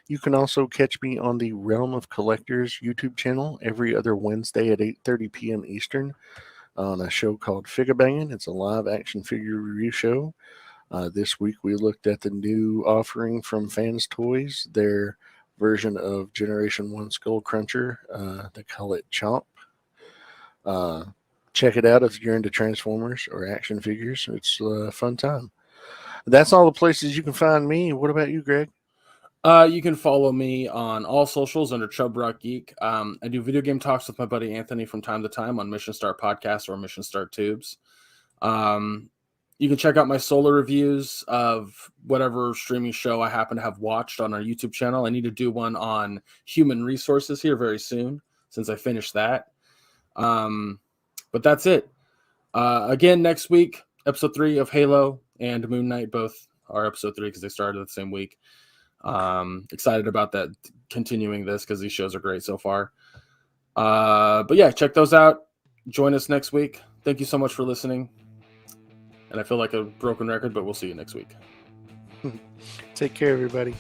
You can also catch me on the Realm of Collectors YouTube channel every other Wednesday at 8:30 p.m. Eastern on a show called Figure Bangin'. It's a live action figure review show. This week we looked at the new offering from Fans Toys, their version of Generation 1 Skull Cruncher. They call it Chomp. Check it out if you're into Transformers or action figures. It's a fun time. That's all the places you can find me. What about you, Greg? You can follow me on all socials under Chub Rock Geek. I do video game talks with my buddy Anthony from time to time on Mission Start Podcast or Mission Start Tubes. You can check out my solo reviews of whatever streaming show I happen to have watched on our YouTube channel. I need to do one on human resources here very soon since I finished that. But that's it. Again, next week, episode 3 of Halo and Moon Knight both are episode 3 because they started the same week. Excited about that, continuing this because these shows are great so far. But yeah, check those out. Join us next week. Thank you so much for listening. And I feel like a broken record, but we'll see you next week. Take care, everybody.